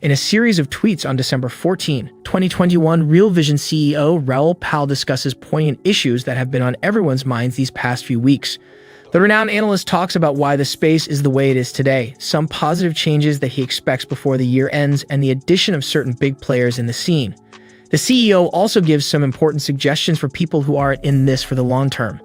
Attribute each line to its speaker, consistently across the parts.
Speaker 1: In a series of tweets on December 14, 2021, Real Vision CEO Raoul Pal discusses poignant issues that have been on everyone's minds these past few weeks. The renowned analyst talks about why the space is the way it is today, some positive changes that he expects before the year ends, and the addition of certain big players in the scene. The CEO also gives some important suggestions for people who are in this for the long term.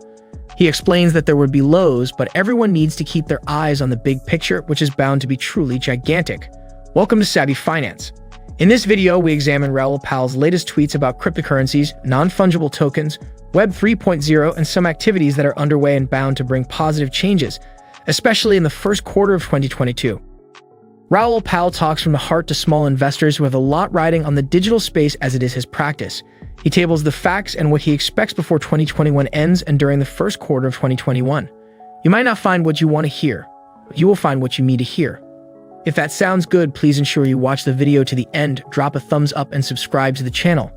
Speaker 1: He explains that there would be lows, but everyone needs to keep their eyes on the big picture, which is bound to be truly gigantic. Welcome to Savvy Finance. In this video, we examine Raoul Pal's latest tweets about cryptocurrencies, non-fungible tokens, Web 3.0, and some activities that are underway and bound to bring positive changes, especially in the first quarter of 2022. Raoul Pal talks from the heart to small investors who have a lot riding on the digital space as it is his practice. He tables the facts and what he expects before 2021 ends and during the first quarter of 2021. You might not find what you want to hear, but you will find what you need to hear. If that sounds good, please ensure you watch the video to the end, drop a thumbs up, and subscribe to the channel.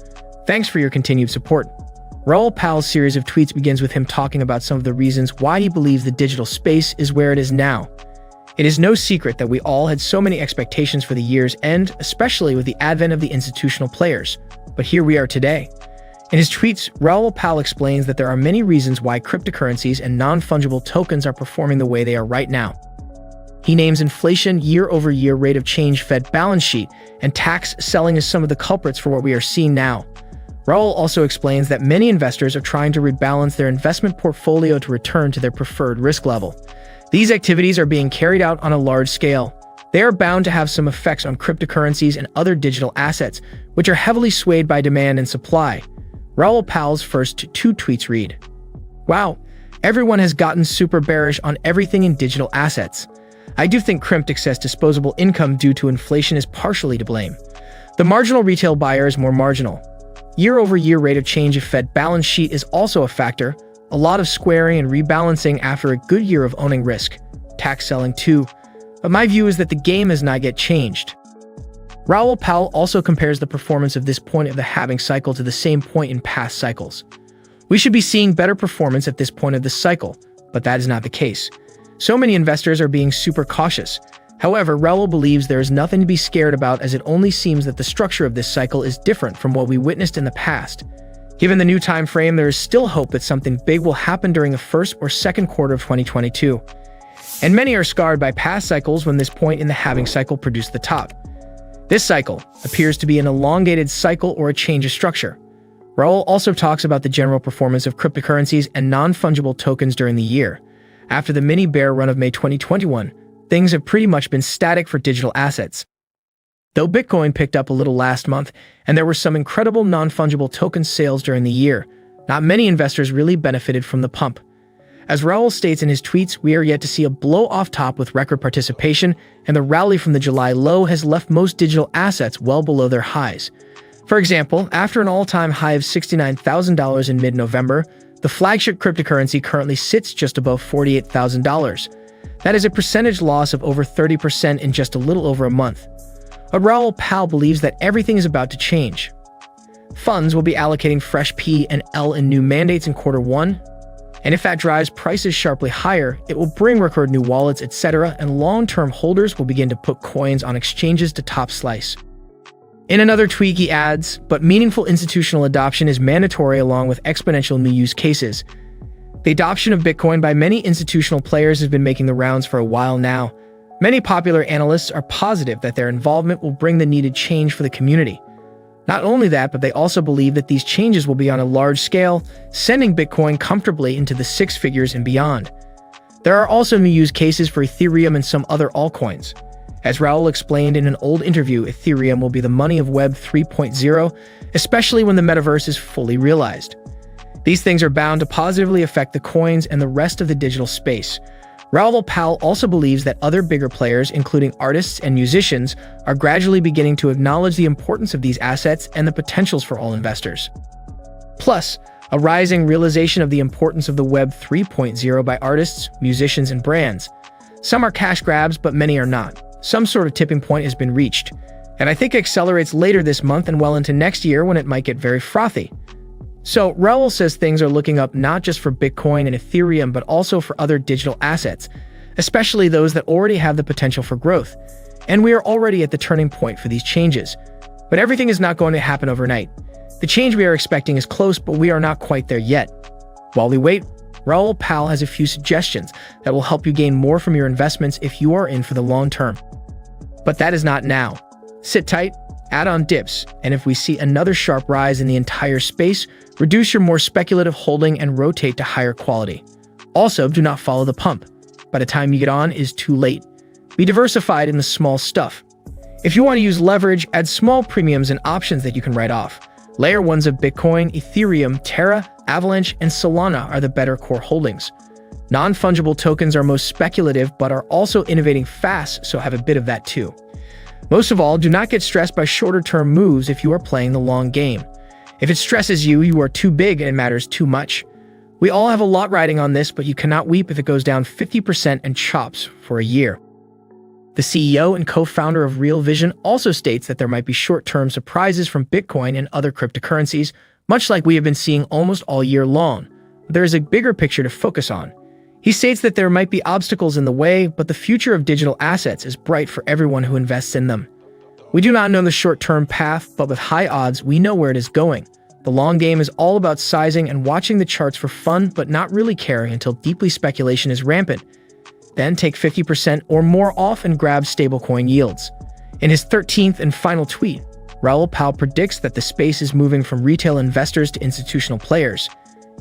Speaker 1: Thanks for your continued support. Raoul Pal's series of tweets begins with him talking about some of the reasons why he believes the digital space is where it is now. It is no secret that we all had so many expectations for the year's end, especially with the advent of the institutional players. But here we are today. In his tweets, Raoul Pal explains that there are many reasons why cryptocurrencies and non-fungible tokens are performing the way they are right now. He names inflation, year-over-year rate of change, Fed balance sheet, and tax selling as some of the culprits for what we are seeing now. Raoul also explains that many investors are trying to rebalance their investment portfolio to return to their preferred risk level. These activities are being carried out on a large scale. They are bound to have some effects on cryptocurrencies and other digital assets, which are heavily swayed by demand and supply. Raoul Pal's first two tweets read, "Wow, everyone has gotten super bearish on everything in digital assets. I do think crimped excess disposable income due to inflation is partially to blame. The marginal retail buyer is more marginal. Year-over-year rate of change of Fed balance sheet is also a factor. A lot of squaring and rebalancing after a good year of owning risk. Tax selling too. But my view is that the game has not yet changed." Raoul Pal also compares the performance of this point of the halving cycle to the same point in past cycles. We should be seeing better performance at this point of the cycle, but that is not the case. So many investors are being super cautious. However, Raoul believes there is nothing to be scared about, as it only seems that the structure of this cycle is different from what we witnessed in the past. Given the new time frame, there is still hope that something big will happen during the first or second quarter of 2022. And many are scarred by past cycles when this point in the halving cycle produced the top. This cycle appears to be an elongated cycle or a change of structure. Raoul also talks about the general performance of cryptocurrencies and non-fungible tokens during the year. After the mini bear run of May 2021, things have pretty much been static for digital assets. Though Bitcoin picked up a little last month, and there were some incredible non-fungible token sales during the year, not many investors really benefited from the pump. As Raoul states in his tweets, we are yet to see a blow off top with record participation, and the rally from the July low has left most digital assets well below their highs. For example, after an all-time high of $69,000 in mid-November, the flagship cryptocurrency currently sits just above $48,000. That is a percentage loss of over 30% in just a little over a month. But Raoul Pal believes that everything is about to change. Funds will be allocating fresh P and L in new mandates in quarter one, and if that drives prices sharply higher, it will bring record new wallets, etc., and long-term holders will begin to put coins on exchanges to top slice. In another tweet, he adds, "But meaningful institutional adoption is mandatory along with exponential new use cases." The adoption of Bitcoin by many institutional players has been making the rounds for a while now. Many popular analysts are positive that their involvement will bring the needed change for the community. Not only that, but they also believe that these changes will be on a large scale, sending Bitcoin comfortably into the six figures and beyond. There are also new use cases for Ethereum and some other altcoins. As Raoul explained in an old interview, Ethereum will be the money of Web 3.0, especially when the metaverse is fully realized. These things are bound to positively affect the coins and the rest of the digital space. Raoul Pal also believes that other bigger players, including artists and musicians, are gradually beginning to acknowledge the importance of these assets and the potentials for all investors. Plus, a rising realization of the importance of the Web 3.0 by artists, musicians, and brands. Some are cash grabs, but many are not. Some sort of tipping point has been reached, and I think it accelerates later this month and well into next year when it might get very frothy. So, Raoul says things are looking up not just for Bitcoin and Ethereum, but also for other digital assets, especially those that already have the potential for growth. and we are already at the turning point for these changes. But everything is not going to happen overnight. The change we are expecting is close, but we are not quite there yet. While we wait, Raoul Pal has a few suggestions that will help you gain more from your investments if you are in for the long term. But that is not now. Sit tight, add on dips, and if we see another sharp rise in the entire space, reduce your more speculative holding and rotate to higher quality. Also, do not follow the pump. By the time you get on, it is too late. Be diversified in the small stuff. If you want to use leverage, add small premiums and options that you can write off. Layer 1s of Bitcoin, Ethereum, Terra, Avalanche, and Solana are the better core holdings. Non-fungible tokens are most speculative but are also innovating fast, so have a bit of that too. Most of all, do not get stressed by shorter-term moves if you are playing the long game. If it stresses you, you are too big and it matters too much. We all have a lot riding on this, but you cannot weep if it goes down 50% and chops for a year. The CEO and co-founder of Real Vision also states that there might be short-term surprises from Bitcoin and other cryptocurrencies, much like we have been seeing almost all year long. There is a bigger picture to focus on. He states that there might be obstacles in the way, but the future of digital assets is bright for everyone who invests in them. We do not know the short-term path, but with high odds, we know where it is going. The long game is all about sizing and watching the charts for fun, but not really caring until deeply speculation is rampant. Then take 50% or more off and grab stablecoin yields. In his 13th and final tweet, Raoul Pal predicts that the space is moving from retail investors to institutional players.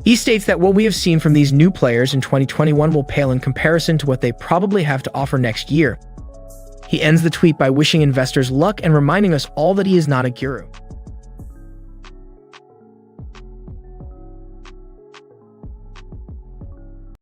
Speaker 1: He states that what we have seen from these new players in 2021 will pale in comparison to what they probably have to offer next year. He ends the tweet by wishing investors luck and reminding us all that he is not a guru.